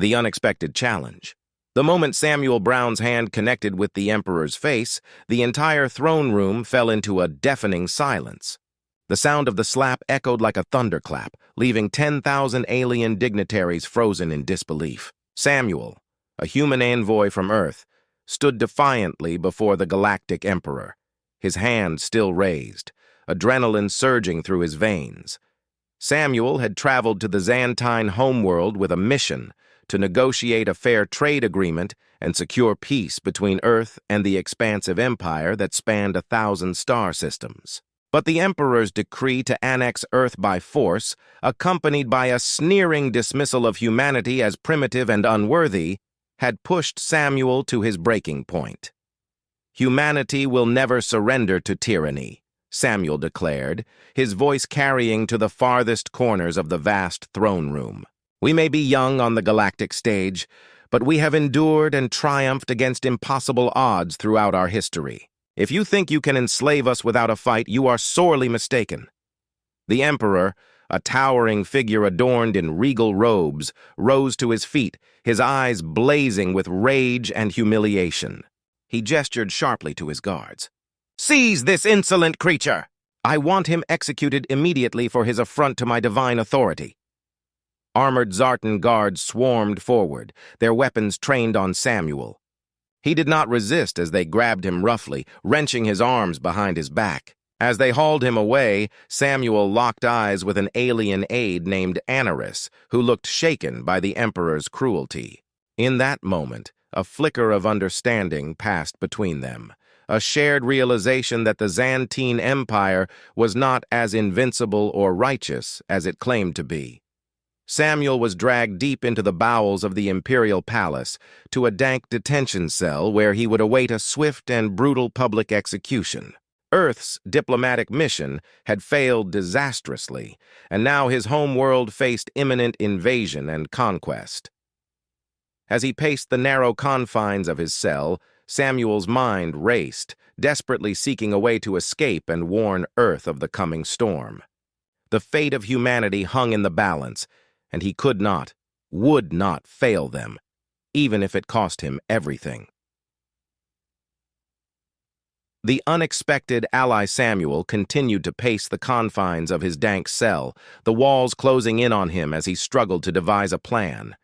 The unexpected challenge. The moment Samuel Brown's hand connected with the Emperor's face, the entire throne room fell into a deafening silence. The sound of the slap echoed like a thunderclap, leaving 10,000 alien dignitaries frozen in disbelief. Samuel, a human envoy from Earth, stood defiantly before the Galactic Emperor, his hand still raised, adrenaline surging through his veins. Samuel had traveled to the Xantine homeworld with a mission to negotiate a fair trade agreement and secure peace between Earth and the expansive empire that spanned 1,000 star systems. But the Emperor's decree to annex Earth by force, accompanied by a sneering dismissal of humanity as primitive and unworthy, had pushed Samuel to his breaking point. "Humanity will never surrender to tyranny," Samuel declared, his voice carrying to the farthest corners of the vast throne room. "We may be young on the galactic stage, but we have endured and triumphed against impossible odds throughout our history. If you think you can enslave us without a fight, you are sorely mistaken." The Emperor, a towering figure adorned in regal robes, rose to his feet, his eyes blazing with rage and humiliation. He gestured sharply to his guards. "Seize this insolent creature! I want him executed immediately for his affront to my divine authority." Armored Zartan guards swarmed forward, their weapons trained on Samuel. He did not resist as they grabbed him roughly, wrenching his arms behind his back. As they hauled him away, Samuel locked eyes with an alien aide named Anaris, who looked shaken by the Emperor's cruelty. In that moment, a flicker of understanding passed between them, a shared realization that the Xantine Empire was not as invincible or righteous as it claimed to be. Samuel was dragged deep into the bowels of the Imperial Palace, to a dank detention cell where he would await a swift and brutal public execution. Earth's diplomatic mission had failed disastrously, and now his home world faced imminent invasion and conquest. As he paced the narrow confines of his cell, Samuel's mind raced, desperately seeking a way to escape and warn Earth of the coming storm. The fate of humanity hung in the balance, and he could not, would not fail them, even if it cost him everything. The unexpected ally Samuel continued to pace the confines of his dank cell, the walls closing in on him as he struggled to devise a plan.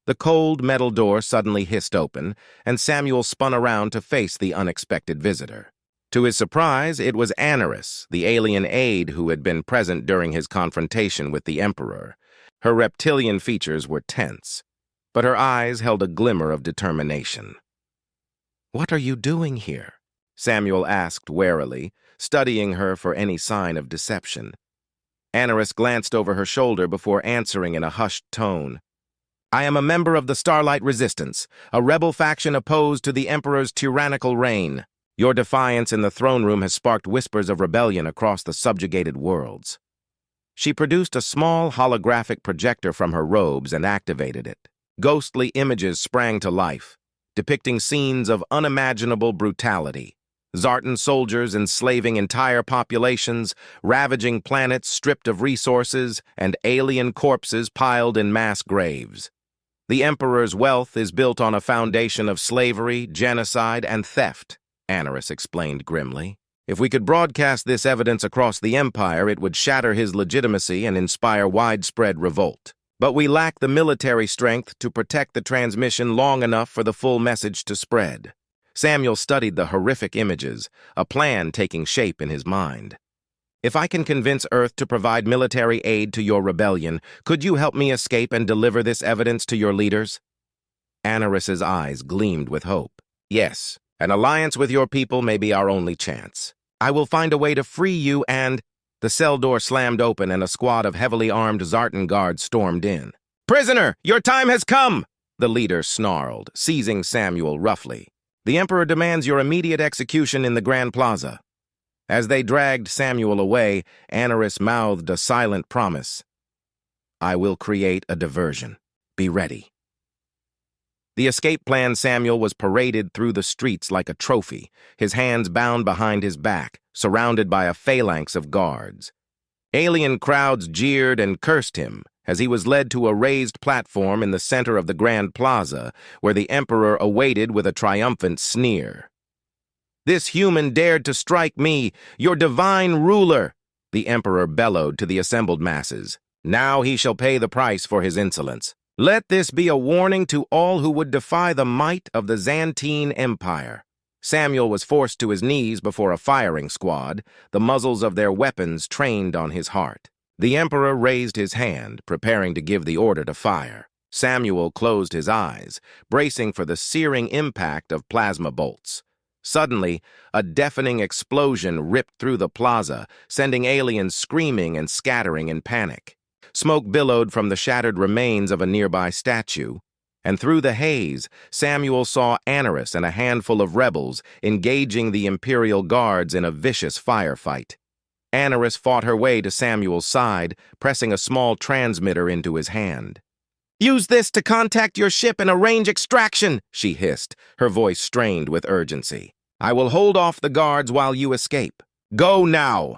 The cold metal door suddenly hissed open, and Samuel spun around to face the unexpected visitor. To his surprise, it was Anaris, the alien aide who had been present during his confrontation with the Emperor. Her reptilian features were tense, but her eyes held a glimmer of determination. "What are you doing here?" Samuel asked warily, studying her for any sign of deception. Anaris glanced over her shoulder before answering in a hushed tone. "I am a member of the Starlight Resistance, a rebel faction opposed to the Emperor's tyrannical reign. Your defiance in the throne room has sparked whispers of rebellion across the subjugated worlds." She produced a small holographic projector from her robes and activated it. Ghostly images sprang to life, depicting scenes of unimaginable brutality. Zartan soldiers enslaving entire populations, ravaging planets stripped of resources, and alien corpses piled in mass graves. The Emperor's wealth is built on a foundation of slavery, genocide, and theft, Anaris explained grimly. If we could broadcast this evidence across the Empire, it would shatter his legitimacy and inspire widespread revolt. But we lack the military strength to protect the transmission long enough for the full message to spread. Samuel studied the horrific images, a plan taking shape in his mind. "If I can convince Earth to provide military aid to your rebellion, could you help me escape and deliver this evidence to your leaders?" Anaris's eyes gleamed with hope. "Yes, an alliance with your people may be our only chance. I will find a way to free you and—" The cell door slammed open and a squad of heavily armed Zartan guards stormed in. "Prisoner, your time has come!" the leader snarled, seizing Samuel roughly. "The Emperor demands your immediate execution in the Grand Plaza." As they dragged Samuel away, Anaris mouthed a silent promise. "I will create a diversion. Be ready." The escape plan Samuel was paraded through the streets like a trophy, his hands bound behind his back, surrounded by a phalanx of guards. Alien crowds jeered and cursed him, as he was led to a raised platform in the center of the Grand Plaza, where the Emperor awaited with a triumphant sneer. "This human dared to strike me, your divine ruler," the Emperor bellowed to the assembled masses. "Now he shall pay the price for his insolence. Let this be a warning to all who would defy the might of the Zantine Empire." Samuel was forced to his knees before a firing squad, the muzzles of their weapons trained on his heart. The Emperor raised his hand, preparing to give the order to fire. Samuel closed his eyes, bracing for the searing impact of plasma bolts. Suddenly, a deafening explosion ripped through the plaza, sending aliens screaming and scattering in panic. Smoke billowed from the shattered remains of a nearby statue, and through the haze, Samuel saw Anaris and a handful of rebels engaging the Imperial Guards in a vicious firefight. Anaris fought her way to Samuel's side, pressing a small transmitter into his hand. "Use this to contact your ship and arrange extraction," she hissed, her voice strained with urgency. "I will hold off the guards while you escape. Go now!"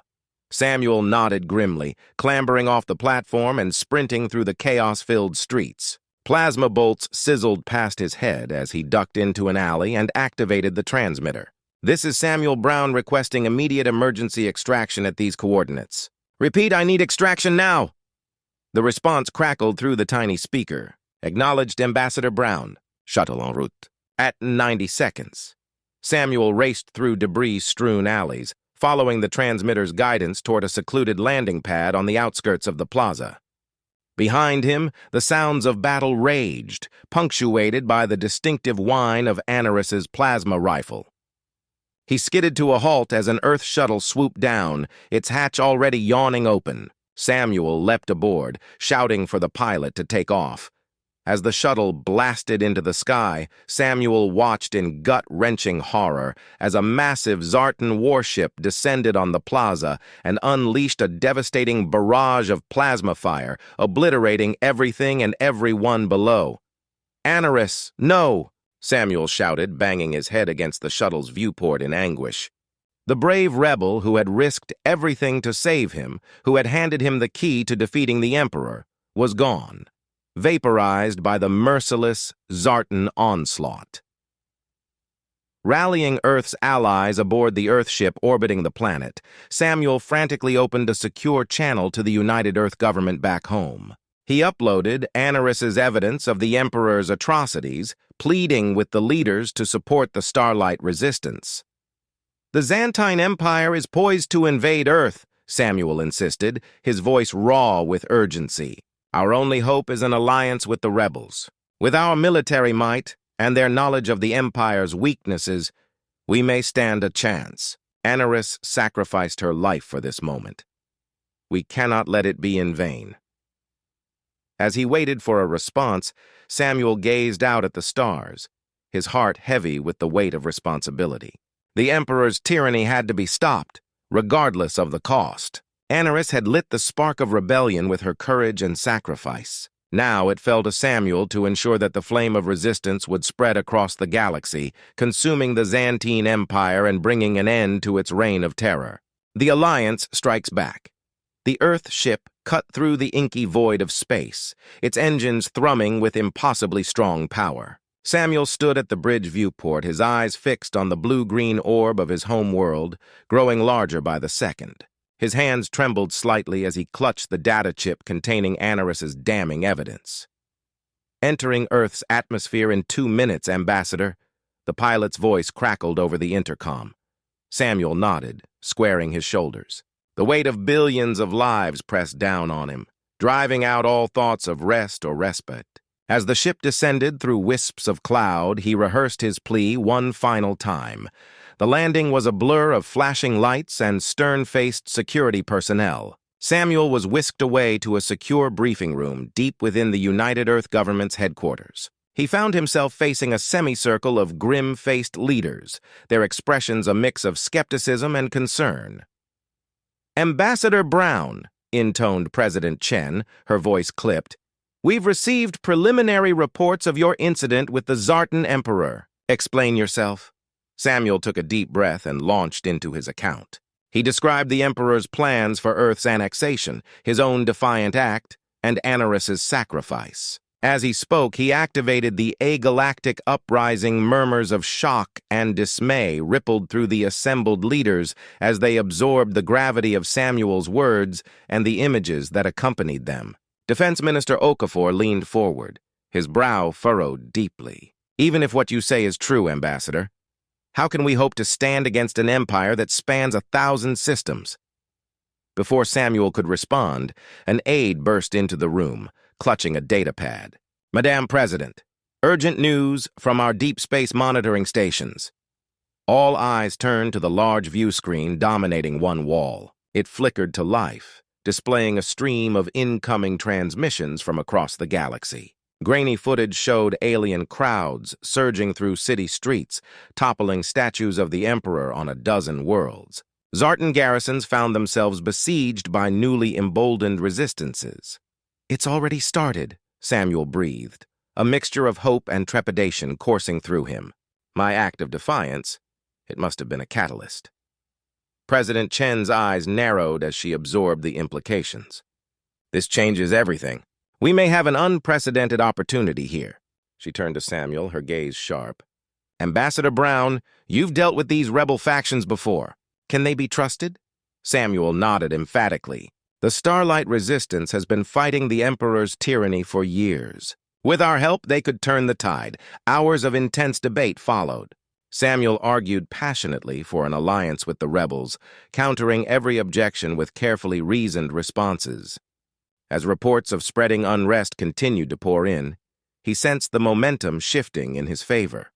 Samuel nodded grimly, clambering off the platform and sprinting through the chaos-filled streets. Plasma bolts sizzled past his head as he ducked into an alley and activated the transmitter. "This is Samuel Brown requesting immediate emergency extraction at these coordinates. Repeat, I need extraction now." The response crackled through the tiny speaker. "Acknowledged, Ambassador Brown. Shuttle en route." At 90 seconds. Samuel raced through debris-strewn alleys, following the transmitter's guidance toward a secluded landing pad on the outskirts of the plaza. Behind him, the sounds of battle raged, punctuated by the distinctive whine of Anaris's plasma rifle. He skidded to a halt as an Earth shuttle swooped down, its hatch already yawning open. Samuel leapt aboard, shouting for the pilot to take off. As the shuttle blasted into the sky, Samuel watched in gut-wrenching horror as a massive Zartan warship descended on the plaza and unleashed a devastating barrage of plasma fire, obliterating everything and everyone below. "Anaris, no!" Samuel shouted, banging his head against the shuttle's viewport in anguish. The brave rebel who had risked everything to save him, who had handed him the key to defeating the Emperor, was gone, vaporized by the merciless Zartan onslaught. Rallying Earth's allies aboard the Earthship orbiting the planet, Samuel frantically opened a secure channel to the United Earth government back home. He uploaded Anaris's evidence of the Emperor's atrocities, pleading with the leaders to support the Starlight Resistance. "The Zantine Empire is poised to invade Earth," Samuel insisted, his voice raw with urgency. "Our only hope is an alliance with the rebels. With our military might and their knowledge of the Empire's weaknesses, we may stand a chance." Anaris sacrificed her life for this moment. We cannot let it be in vain. As he waited for a response, Samuel gazed out at the stars, his heart heavy with the weight of responsibility. The Emperor's tyranny had to be stopped, regardless of the cost. Anaris had lit the spark of rebellion with her courage and sacrifice. Now it fell to Samuel to ensure that the flame of resistance would spread across the galaxy, consuming the Zantine Empire and bringing an end to its reign of terror. The Alliance strikes back. The Earth ship cut through the inky void of space, its engines thrumming with impossibly strong power. Samuel stood at the bridge viewport, his eyes fixed on the blue-green orb of his home world, growing larger by the second. His hands trembled slightly as he clutched the data chip containing Anaris's damning evidence. "Entering Earth's atmosphere in 2 minutes, Ambassador," the pilot's voice crackled over the intercom. Samuel nodded, squaring his shoulders. The weight of billions of lives pressed down on him, driving out all thoughts of rest or respite. As the ship descended through wisps of cloud, he rehearsed his plea one final time. The landing was a blur of flashing lights and stern-faced security personnel. Samuel was whisked away to a secure briefing room deep within the United Earth government's headquarters. He found himself facing a semicircle of grim-faced leaders, their expressions a mix of skepticism and concern. "Ambassador Brown," intoned President Chen, her voice clipped, "we've received preliminary reports of your incident with the Zartan Emperor. Explain yourself." Samuel took a deep breath and launched into his account. He described the Emperor's plans for Earth's annexation, his own defiant act, and Anarus's sacrifice. As he spoke, he activated the Galactic uprising. Murmurs of shock and dismay rippled through the assembled leaders as they absorbed the gravity of Samuel's words and the images that accompanied them. Defense Minister Okafor leaned forward, his brow furrowed deeply. Even if what you say is true, Ambassador, how can we hope to stand against an empire that spans 1,000 systems? Before Samuel could respond, an aide burst into the room, clutching a datapad. Madame President, urgent news from our deep space monitoring stations. All eyes turned to the large view screen dominating one wall. It flickered to life, displaying a stream of incoming transmissions from across the galaxy. Grainy footage showed alien crowds surging through city streets, toppling statues of the Emperor on a dozen worlds. Zartan garrisons found themselves besieged by newly emboldened resistances. "It's already started," Samuel breathed, a mixture of hope and trepidation coursing through him. My act of defiance, it must have been a catalyst. President Chen's eyes narrowed as she absorbed the implications. "This changes everything. We may have an unprecedented opportunity here." She turned to Samuel, her gaze sharp. "Ambassador Brown, you've dealt with these rebel factions before. Can they be trusted?" Samuel nodded emphatically. "The Starlight Resistance has been fighting the Emperor's tyranny for years. With our help, they could turn the tide." Hours of intense debate followed. Samuel argued passionately for an alliance with the rebels, countering every objection with carefully reasoned responses. As reports of spreading unrest continued to pour in, he sensed the momentum shifting in his favor.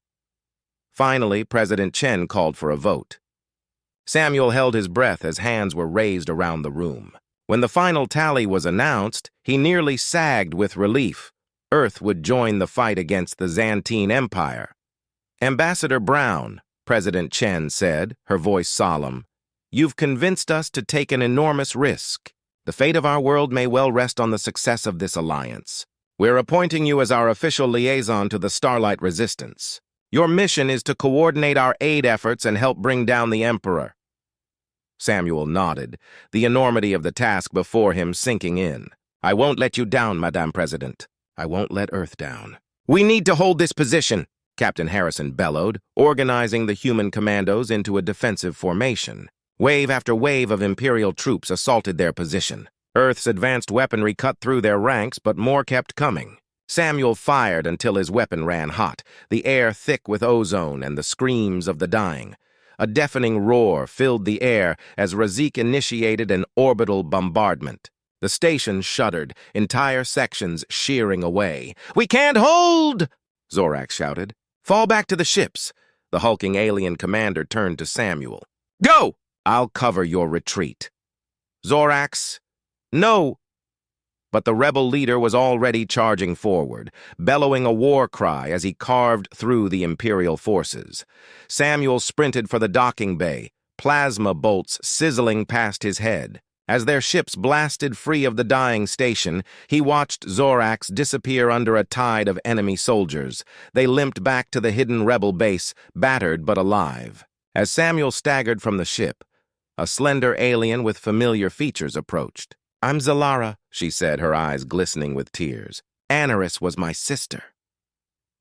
Finally, President Chen called for a vote. Samuel held his breath as hands were raised around the room. When the final tally was announced, he nearly sagged with relief. Earth would join the fight against the Xantine Empire. "Ambassador Brown," President Chen said, her voice solemn, "you've convinced us to take an enormous risk. The fate of our world may well rest on the success of this alliance. We're appointing you as our official liaison to the Starlight Resistance. Your mission is to coordinate our aid efforts and help bring down the Emperor." Samuel nodded, the enormity of the task before him sinking in. "I won't let you down, Madame President. I won't let Earth down." "We need to hold this position," Captain Harrison bellowed, organizing the human commandos into a defensive formation. Wave after wave of Imperial troops assaulted their position. Earth's advanced weaponry cut through their ranks, but more kept coming. Samuel fired until his weapon ran hot, the air thick with ozone and the screams of the dying. A deafening roar filled the air as Razik initiated an orbital bombardment. The station shuddered, entire sections shearing away. "We can't hold!" Zorak shouted. "Fall back to the ships." The hulking alien commander turned to Samuel. "Go! I'll cover your retreat." "Zorax, no!" But the rebel leader was already charging forward, bellowing a war cry as he carved through the Imperial forces. Samuel sprinted for the docking bay, plasma bolts sizzling past his head. As their ships blasted free of the dying station, he watched Zorax disappear under a tide of enemy soldiers. They limped back to the hidden rebel base, battered but alive. As Samuel staggered from the ship, a slender alien with familiar features approached. "I'm Zalara," she said, her eyes glistening with tears. "Anarus was my sister."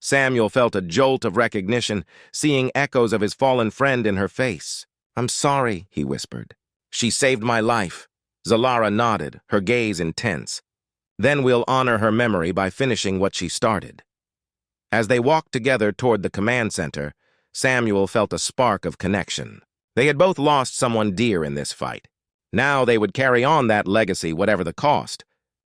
Samuel felt a jolt of recognition, seeing echoes of his fallen friend in her face. "I'm sorry," he whispered. "She saved my life." Zalara nodded, her gaze intense. "Then we'll honor her memory by finishing what she started." As they walked together toward the command center, Samuel felt a spark of connection. They had both lost someone dear in this fight. Now they would carry on that legacy, whatever the cost.